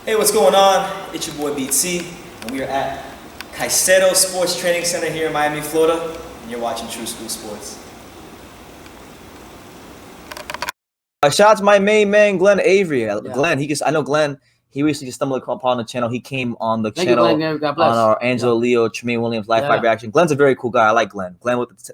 Hey, what's going on? It's your boy BT, and we are at Caicedo Sports Training Center here in Miami, Florida, and you're watching True School Sports. Shout out to my main man, Glenn Avery. Glenn, I know Glenn. He recently just stumbled upon the channel. He came on the channel on our Angelo Leo, Tremaine Williams live fight reaction. Glenn's a very cool guy. I like Glenn.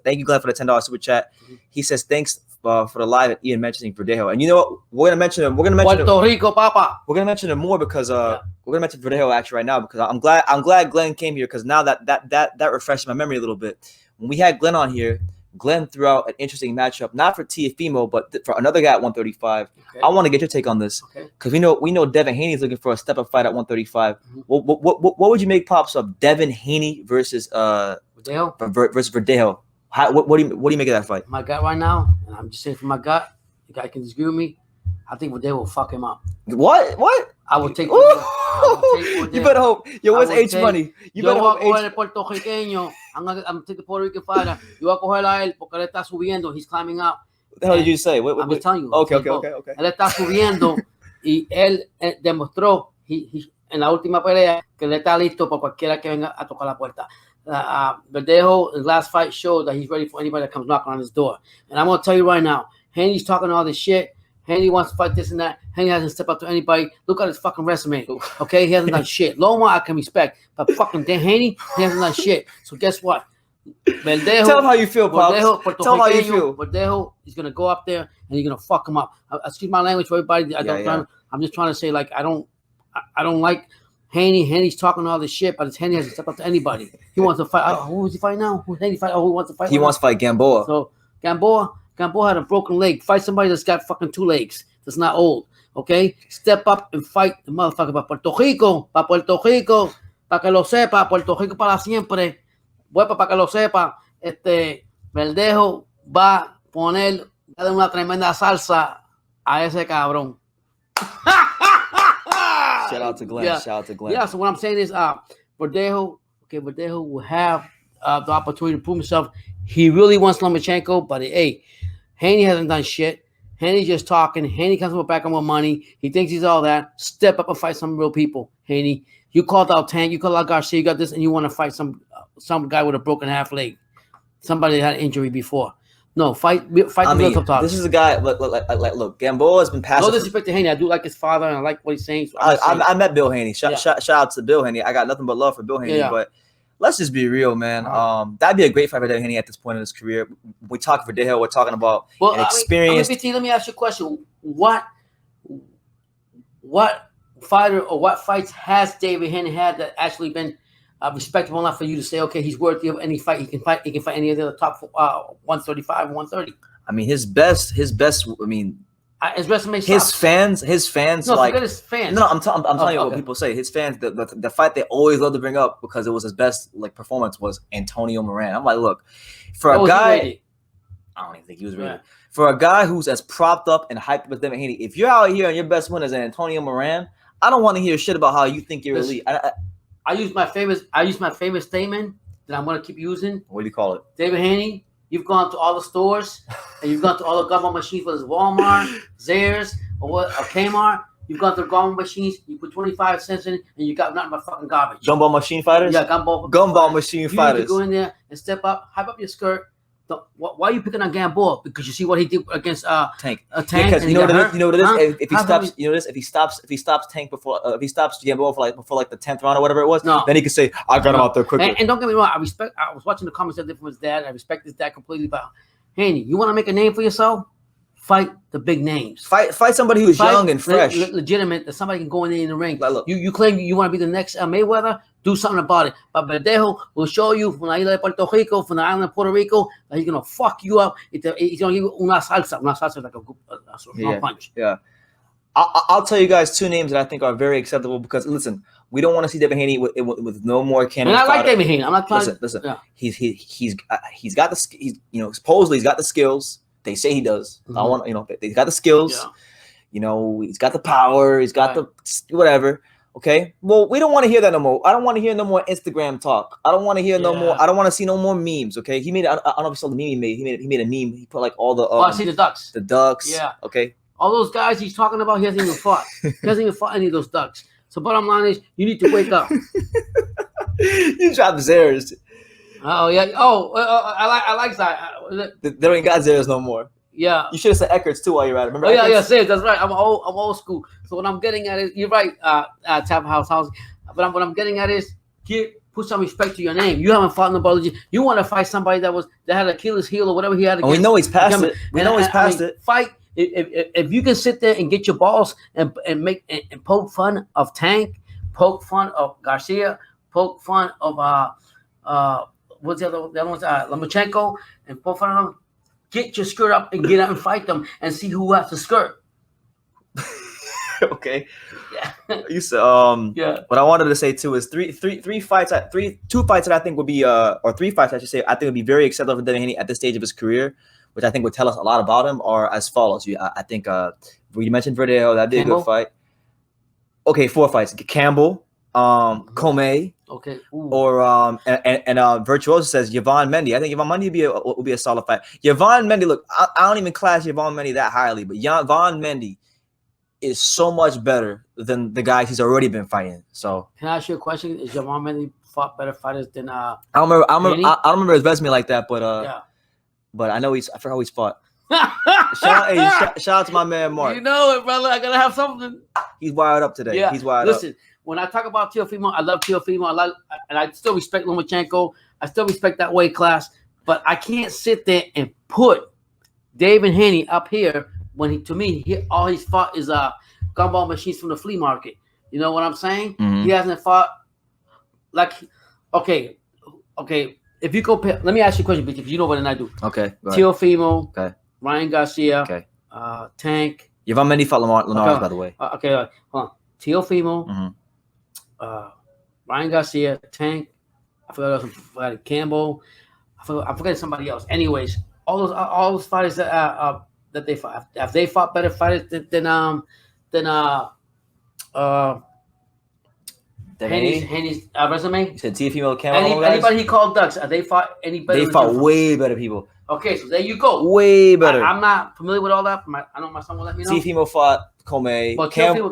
Thank you, Glenn, for the $10 super chat. He says thanks for the live and Ian mentioning Verdejo. And you know what? We're gonna mention him. Puerto Rico, Papa. We're gonna mention him more because we're gonna mention Verdejo actually right now because I'm glad Glenn came here because now that refreshed my memory a little bit. When we had Glenn on here, Glenn threw out an interesting matchup, not for Tiafimo, but for another guy at 135. Okay. I want to get your take on this because we know Devin Haney is looking for a step-up fight at 135. What would you make pops of Devin Haney versus Verdejo? What do you make of that fight? My gut right now, and I'm just saying from my gut, the guy can disagree with me. I think Verdejo will fuck him up. What? I will take. You better hope. Yo, what's H money? You better hope. I'm gonna take the Puerto Rican fighter. Yo voy a coger a él porque él está subiendo. He's climbing up. What the hell did you say? I'm just telling you. Okay. Él está subiendo y él demostró en la última pelea que él está listo para cualquiera que venga a tocar la puerta. Verdejo, his last fight showed that he's ready for anybody that comes knocking on his door. And I'm gonna tell you right now, Haney's talking all this shit. Haney wants to fight this and that. Haney hasn't stepped up to anybody. Look at his fucking resume. Okay, he hasn't done shit. Loma I can respect, but fucking Dan Haney, he hasn't done shit. So guess what? Verdejo, tell him how you feel, Pops. Tell him how you feel. Verdejo is gonna go up there and he's gonna fuck him up. Excuse my language for everybody. I'm just trying to say, like, I don't like Haney. Haney's talking all this shit, but Haney hasn't stepped up to anybody. He wants to fight. Who is he fighting now? Who's Haney fight? Who wants to fight? He wants to fight Gamboa. So Gumball had a broken leg. Fight somebody that's got fucking 2 legs. That's not old. Okay? Step up and fight the motherfucker para Puerto Rico. Para que lo sepa. Puerto Rico para siempre. Bueno, para que lo sepa. Verdejo va a poner una tremenda salsa a ese cabrón. Shout out to Glenn. Yeah, so what I'm saying is Verdejo will have the opportunity to prove himself. He really wants Lomachenko, but hey, Haney hasn't done shit. Haney's just talking. Haney comes back on more money. He thinks he's all that. Step up and fight some real people, Haney. You called out Tank. You called out Garcia. You got this, and you want to fight some guy with a broken half leg, somebody that had an injury before. No, fight the real top. This is a guy. Look, Gamboa has been passing. No disrespect to Haney. I do like his father, and I like what he's saying. So I met Bill Haney. Shout out to Bill Haney. I got nothing but love for Bill Haney, but. Let's just be real, man. That'd be a great fight for Devin Haney at this point in his career. We talk for Verdejo. We're talking about an experience. Let me ask you a question. What fighter or what fights has David Haney had that actually been respectable enough for you to say, okay, he's worthy of any fight. He can fight any of the top 135 and 130. I mean, his best. I mean. His resume his fans no, like forget his fans. No, I'm telling you what people say. His fans, the fight they always love to bring up because it was his best performance was Antonio Moran. I'm like, look, for a guy, I don't even think he was ready. For a guy who's as propped up and hyped with Devin Haney, if you're out here and your best win is Antonio Moran, I don't want to hear shit about how you think you're elite. I use my famous statement that I'm gonna keep using. What do you call it? David Haney. You've gone to all the stores, and you've gone to all the Gumball machines, whether it's Walmart, Zayres, or Kmart. You've gone to the Gumball machines. You put 25 cents in, and you got nothing but fucking garbage. Gumball machine fighters. Yeah, Gumball machine fighters. You need to go in there and step up, hype up your skirt. Why are you picking on Gamboa? Because you see what he did against Tank. Tank. Because you know what it is. If he stops, you know this. If he stops Tank before, if he stops Gamboa before the 10th round or whatever it was, then he could say, "I got him out there quicker." And don't get me wrong. I was watching the comments that from his dad. I respect his dad completely. But Haney, you want to make a name for yourself? Fight the big names. Fight somebody who's young and fresh, legitimate. That somebody can go in the ring. Like, look, you claim you want to be the next Mayweather. Do something about it. But Verdejo will show you from la isla de Puerto Rico, from the island of Puerto Rico, that he's gonna fuck you up. He's gonna give you una salsa. Una salsa like a punch. Yeah. I'll tell you guys 2 names that I think are very acceptable because listen, we don't want to see Devin Haney with no more cannon. And I like Devin Haney. I'm not trying. Listen. Yeah. He's got the supposedly he's got the skills. They say he does. I want he's got the skills. Yeah. He's got the power. He's got the whatever. Okay. Well, we don't want to hear that no more. I don't want to hear no more Instagram talk. I don't want to hear no more. I don't want to see no more memes. Okay. He made. I don't know if you saw the meme he made. He made a meme. He put like all the. I see the ducks. The ducks. Yeah. Okay. All those guys he's talking about, he hasn't even fought. He hasn't even fought any of those ducks. So bottom line is, you need to wake up. You dropped Zares. Oh yeah. Oh, I like that. They don't even got Zares no more. Yeah. You should have said Eckerts too while you're at it. Remember? Oh yeah, Eckerts? yeah. That's right. I'm old school. So what I'm getting at is, you're right. Tap House. But what I'm getting at is, put some respect to your name. You haven't fought nobody. You want to fight somebody that had Achilles heel or whatever he had. And we know he's past it. We know he's past it. Fight. If you can sit there and get your balls and poke fun of Tank, poke fun of Garcia, poke fun of what's the other one's Lomachenko, and poke fun of them, get your skirt up and get out and fight them and see who has the skirt. Okay. Yeah. You said yeah. What I wanted to say too is two fights that I think would be or 3 fights I should say I think would be very acceptable for Devin Haney at this stage of his career, which I think would tell us a lot about him, are as follows. I think you mentioned Verdejo, that'd be a good fight. Okay, 4 fights. Campbell, Comey, okay, or Virtuoso says Yvonne Mendy. I think Yvonne Mendy would be a solid fight. Yvonne Mendy, look, I don't even class Yvonne Mendy that highly, but Yvonne Mendy is so much better than the guys he's already been fighting. So can I ask you a question? Is Yvonne Mendy fought better fighters than I don't remember his resume like that, but yeah. But I know I forgot how he's fought. Shout out to my man Mark. You know it, brother. I gotta have something. He's wired up today. Yeah. He's wired up. Listen, when I talk about Teofimo, I love Teofimo. And I still respect Lomachenko. I still respect that weight class. But I can't sit there and put Devin Haney up here when all he's fought is gumball machines from the flea market. You know what I'm saying? Mm-hmm. He hasn't fought okay. If you compare, let me ask you a question because you know better than I do. Okay. Teofimo, okay. Ryan Garcia, okay. Tank. Yvonne Mendy fought Linares, okay. by the way. Okay, hold on. Teofimo, Mm-hmm. Ryan Garcia, Tank. I forgot Campbell. I forgot somebody else. Anyways, all those fighters that they fought, have they fought better fighters than Haney's resume? You said Teofimo, Campbell. Anybody he called ducks? Have they fought any better? They fought way better people. Okay, so there you go. Way better. I'm not familiar with all that. I know my son will let me know. Teofimo fought Comey. Well,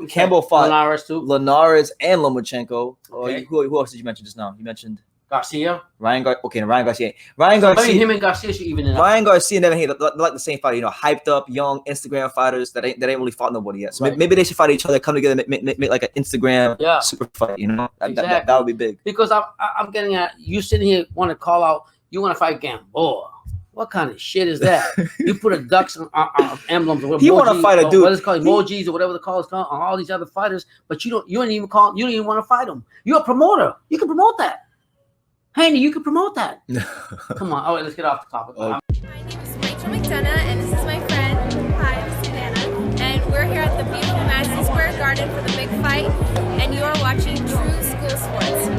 Campbell fought Linares too. Linares and Lomachenko. Okay. Who else did you mention just now? You mentioned Garcia. Ryan Garcia. Maybe him and Garcia should even in. Ryan Garcia and Devin Haney, they're like the same fighter, hyped up, young Instagram fighters that ain't really fought nobody yet. So maybe they should fight each other, come together, make like an Instagram super fight. Exactly. That would be big. Because I'm getting at you sitting here want to call out. You want to fight Gumball. What kind of shit is that? You put a ducks on emblems or he want to fight a dude. What is called emojis or whatever the call is called on all these other fighters, but you don't even want to fight them. You're a promoter. You can promote that. Haney, you can promote that. Come on. All right, let's get off the topic. My name is Rachel McDonough, and this is my friend. Hi, I'm Savannah. And we're here at the beautiful Madison Square Garden for the big fight, and you are watching True School Sports.